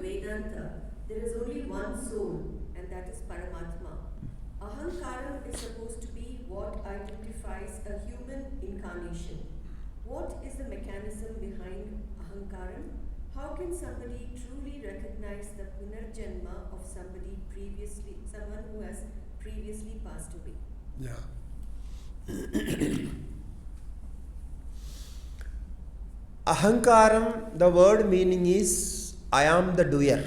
Vedanta, there is only one soul, and that is Paramatma. Ahamkaara is supposed to be what identifies a human incarnation. What is the mechanism behind Ahamkaara? How can somebody truly recognize the punarjanma of someone who has previously passed away? Yeah. Ahankaram, the word meaning is I am the doer.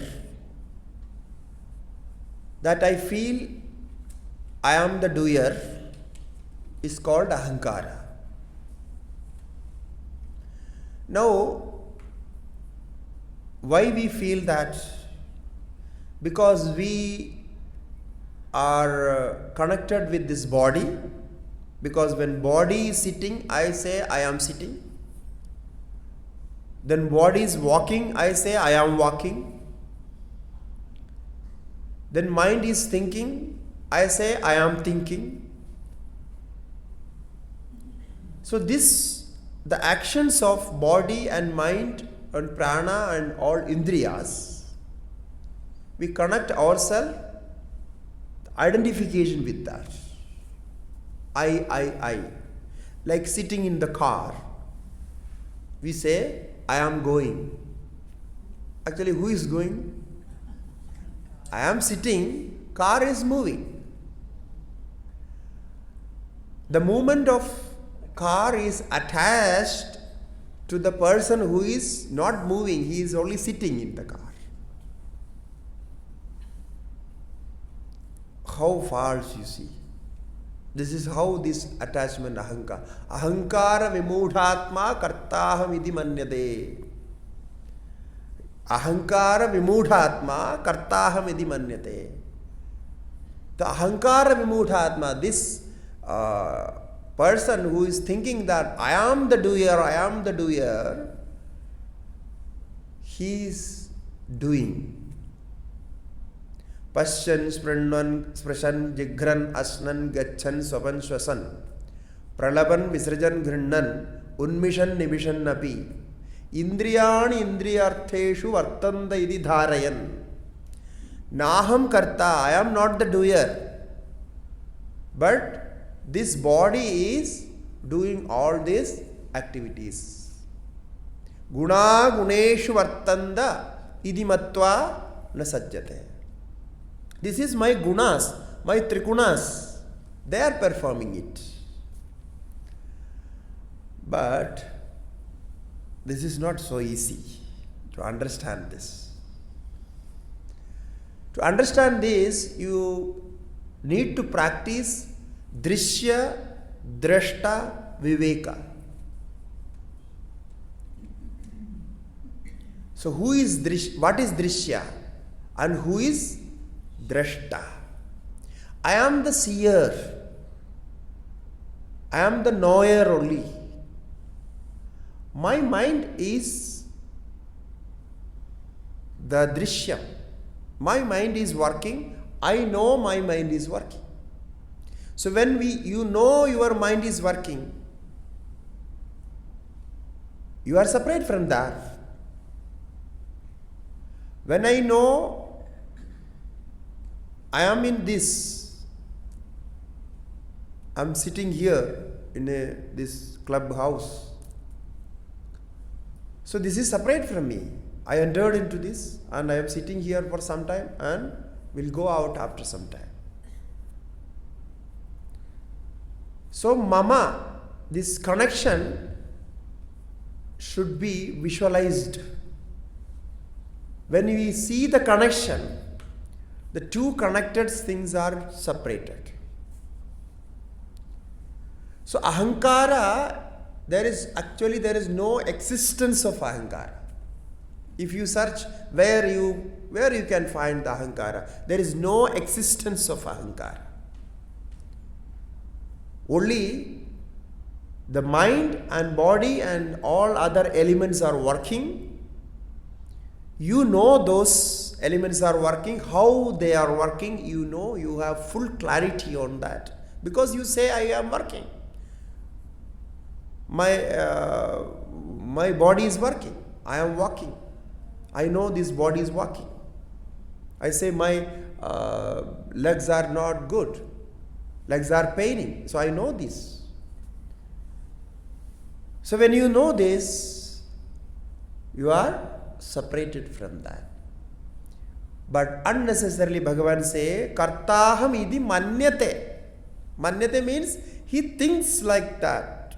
That I feel I am the doer is called Ahankara. Now, why we feel that? Because we are connected with this body. Because when body is sitting, I say I am sitting. Then body is walking, I say I am walking. Then mind is thinking, I say I am thinking. So the actions of body and mind and prana and all indriyas, we connect ourselves, identification with that. I. Like sitting in the car, we say, I am going. Actually, who is going? I am sitting, car is moving. The movement of car is attached to the person who is not moving, he is only sitting in the car. How false, you see. This is how this attachment ahankara. Ahankara vimudhatma kartaham idi manyate. Ahankara vimudhatma kartaham idi manyate. The ahankara vimudhatma, this person who is thinking that I am the doer, he is doing. Pashyan, Sprannan, Sprashan, Jigran, Asnan, Gachan, Swapan, Swasan, Pralapan, Visrajan, Grinnan, Unmishan, Nibishan, Napi, Indriyani, Indriyartheshu, Vartanda, Idi Dharayan. Naham Karta, I am not the doer. But this body is doing all these activities. Guna, Guneshu, Vartanda, Idi Matva, Nasajjate. This is my gunas, my trigunas. They are performing it. But this is not so easy to understand this. To understand this, you need to practice drishya, drashta, viveka. So what is drishya and who is drashta? I am the seer. I am the knower only. My mind is the drishya. My mind is working. I know my mind is working. So when you know your mind is working, you are separate from that. When I know I am in this, I am sitting here in this clubhouse. So this is separate from me. I entered into this and I am sitting here for some time and will go out after some time. So mama, this connection should be visualized. When we see the connection, the two connected things are separated. So ahankara, there is no existence of ahankara. If you search where you can find the ahankara, there is no existence of ahankara. Only the mind and body and all other elements are working. You know those elements are working, how they are working, you know, you have full clarity on that. Because you say, I am working. My body is working. I am walking. I know this body is walking. I say my legs are not good. Legs are paining. So I know this. So when you know this, you are separated from that. But unnecessarily Bhagavan say, Kartaham idi manyate. Manyate means he thinks like that.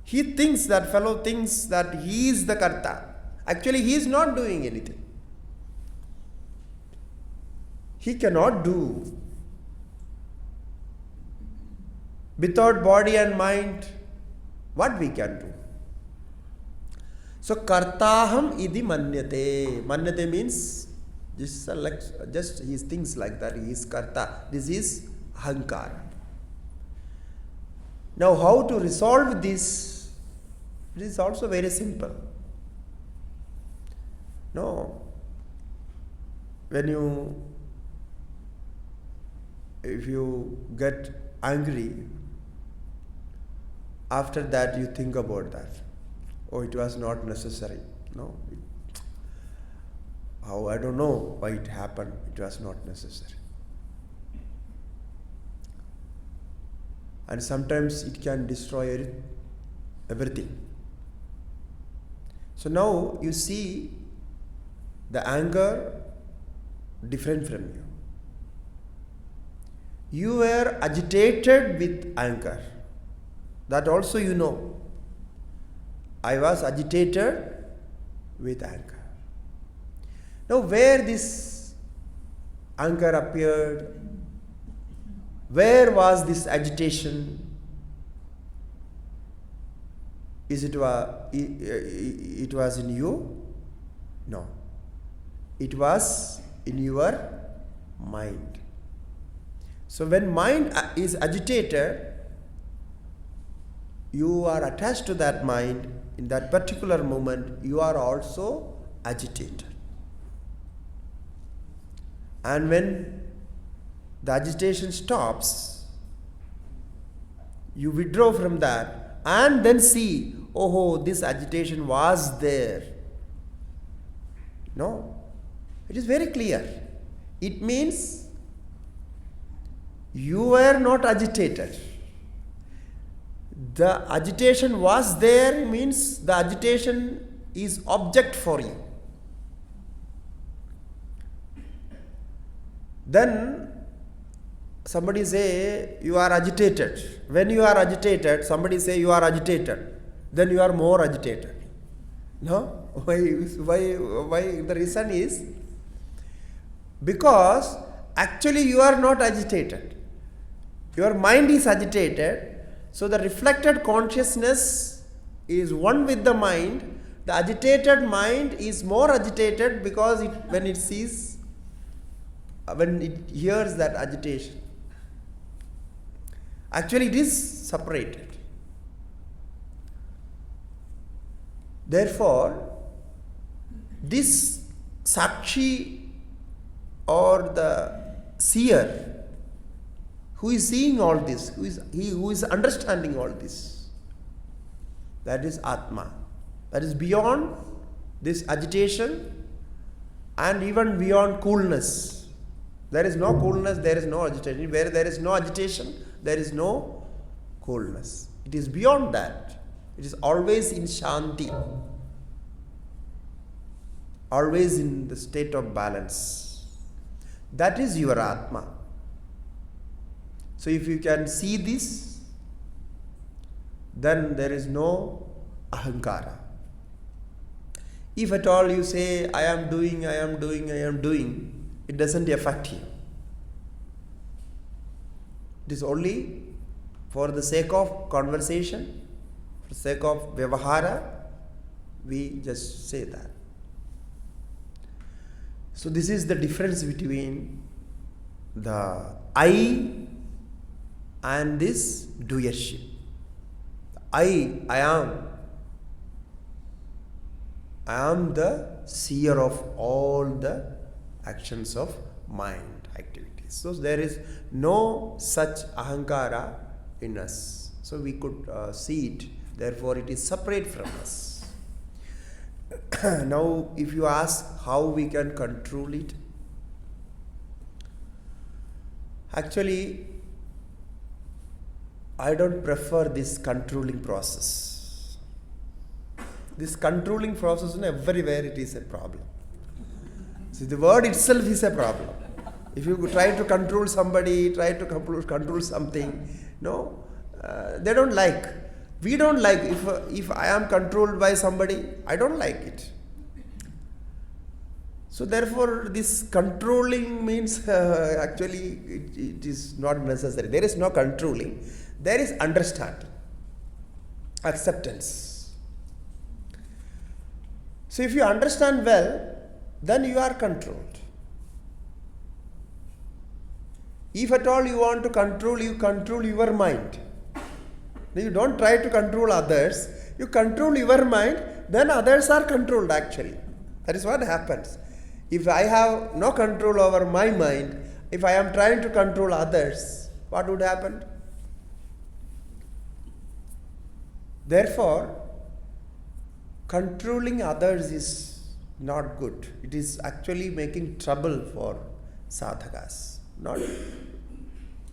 He thinks, that fellow thinks that he is the Karta. Actually, he is not doing anything. He cannot do. Without body and mind, what we can do? So, Kartaham idi manyate. Manyate means just he thinks like that, he is Karta. This is Ahamkaara. Now, how to resolve this? It is also very simple. No. If you get angry, after that you think about that. Oh, it was not necessary. No. I don't know why it happened. It was not necessary. And sometimes it can destroy everything. So now you see the anger different from you. You were agitated with anger. That also you know. I was agitated with anger. Now where this anger appeared? Where was this agitation? It was in you? No. It was in your mind. So when mind is agitated, you are attached to that mind. In that particular moment, you are also agitated. And when the agitation stops, you withdraw from that and then see, oh, this agitation was there. No, it is very clear. It means you were not agitated. The agitation was there means the agitation is object for you. Then somebody say you are agitated. When you are agitated, somebody say you are agitated. Then you are more agitated. No? Why? The reason is because actually you are not agitated. Your mind is agitated. So the reflected consciousness is one with the mind. The agitated mind is more agitated because when it hears that agitation. Actually it is separated. Therefore, this Sakshi or the seer who is seeing all this, who is understanding all this, that is Atma. That is beyond this agitation and even beyond coolness. There is no coolness, there is no agitation. Where there is no agitation, there is no coolness. It is beyond that. It is always in Shanti. Always in the state of balance. That is your Atma. So if you can see this, then there is no Ahamkaara. If at all you say, I am doing, it doesn't affect you. It is only for the sake of conversation, for the sake of Vyavahara, we just say that. So this is the difference between the I and this doership. I am the seer of all the actions of mind activities. So there is no such Ahamkaara in us. So we could see it. Therefore it is separate from us. Now, if you ask how we can control it, actually, I don't prefer this controlling process. This controlling process, everywhere it is a problem. See, the word itself is a problem. If you try to control somebody, try to control something, they don't like. We don't like. If I am controlled by somebody, I don't like it. So therefore, this controlling means actually it is not necessary. There is no controlling. There is understanding, acceptance. So if you understand well, then you are controlled. If at all you want to control, you control your mind. You don't try to control others. You control your mind, then others are controlled actually. That is what happens. If I have no control over my mind, if I am trying to control others, what would happen? Therefore, controlling others is not good. It is actually making trouble for sadhakas. Not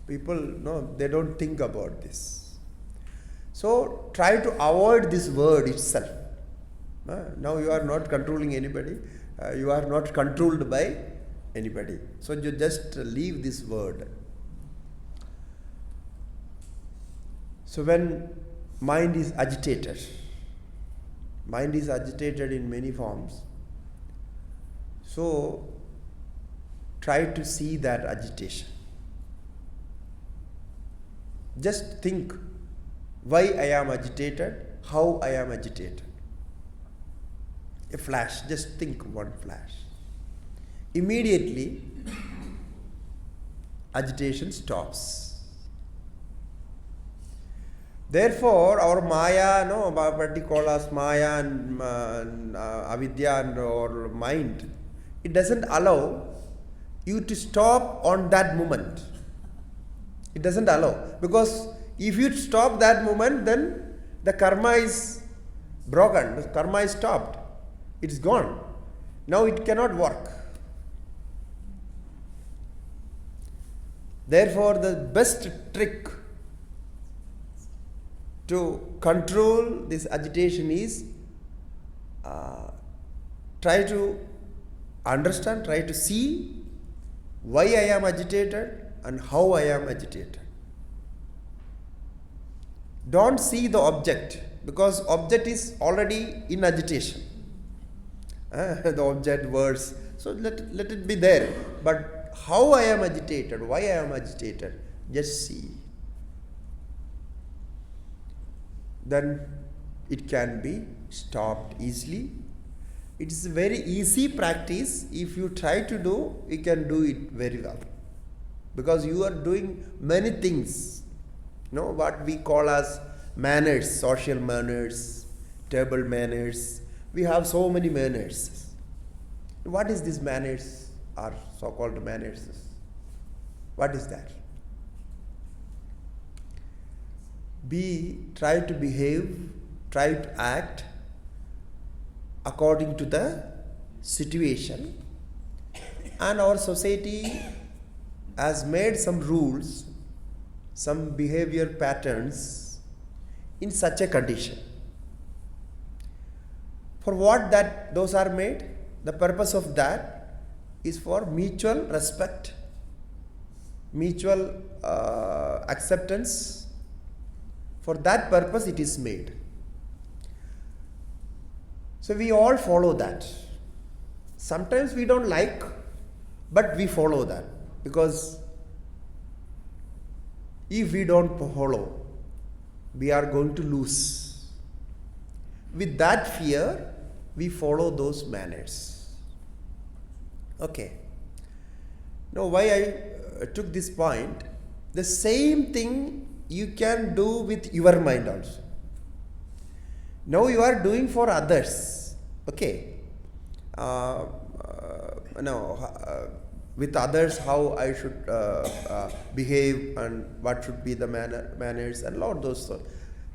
people, they don't think about this. So try to avoid this word itself. Now you are not controlling anybody. You are not controlled by anybody. So you just leave this word. So when mind is agitated in many forms. So try to see that agitation. Just think why I am agitated, how I am agitated. A flash, just think one flash. Immediately, agitation stops. Therefore, our Maya, what we call as Maya and Avidya and or mind, it doesn't allow you to stop on that moment. It doesn't allow. Because if you stop that moment, then the karma is broken. The karma is stopped. It's gone. Now it cannot work. Therefore, the best trick to control this agitation is try to understand, try to see why I am agitated and how I am agitated. Don't see the object, because object is already in agitation. The object, words. So let it be there. But how I am agitated, why I am agitated, just see. Then it can be stopped easily. It is a very easy practice. If you try to do, you can do it very well. Because you are doing many things. What we call as manners, social manners, table manners. We have so many manners. What is these manners or so-called manners? What is that? Try to behave, try to act according to the situation. And our society has made some rules, some behavior patterns in such a condition. For what those are made? The purpose of that is for mutual respect, mutual acceptance. For that purpose it is made. So we all follow that. Sometimes we don't like, but we follow that. Because if we don't follow, we are going to lose. With that fear, we follow those manners. Okay. Now, why I took this point, the same thing you can do with your mind also. Now you are doing for others. Okay. With others, how I should behave and what should be the manners and all those things.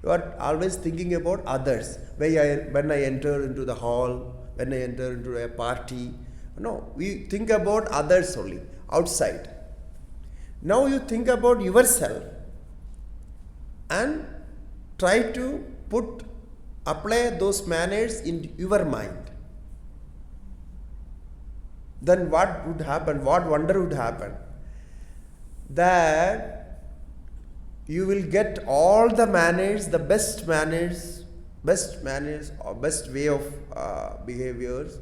You are always thinking about others. When I enter into the hall, when I enter into a party, no, we think about others only, outside. Now you think about yourself and try to apply those manners in your mind. Then what would happen? What wonder would happen? That you will get all the manners, the best manners or best way of behaviors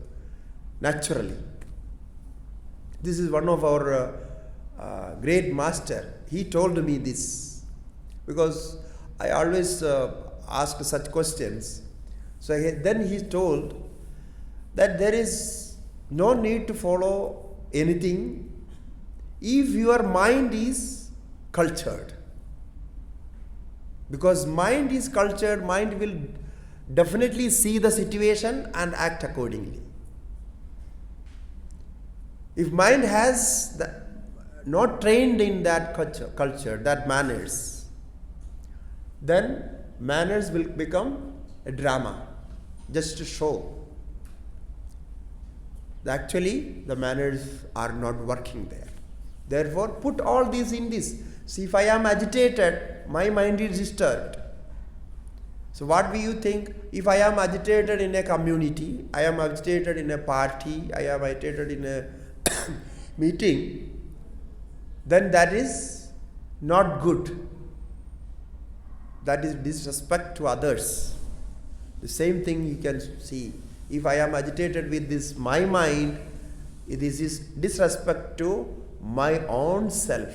naturally. This is one of our great master. He told me this because I always ask such questions. So then he told that there is no need to follow anything if your mind is cultured. Because mind is cultured, mind will definitely see the situation and act accordingly. If mind has not trained in that culture, that manners, then manners will become a drama, just to show. Actually, the manners are not working there. Therefore, put all these in this. See, if I am agitated, my mind is disturbed. So what do you think? If I am agitated in a community, I am agitated in a party, I am agitated in a meeting, then that is not good. That is disrespect to others. The same thing you can see. If I am agitated with this, my mind, this is disrespect to my own self.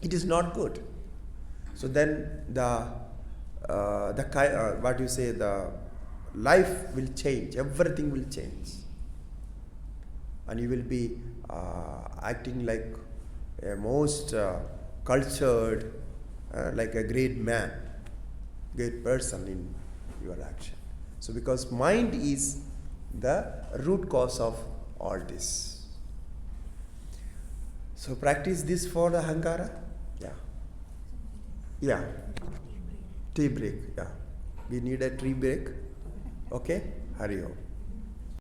It is not good. So then the life will change. Everything will change, and you will be acting like a most cultured, like a great man, great person in your action. So because mind is the root cause of all this. So practice this for the Ahamkaara. Yeah. Tea break. Yeah. We need a tea break. Okay? Hari Om.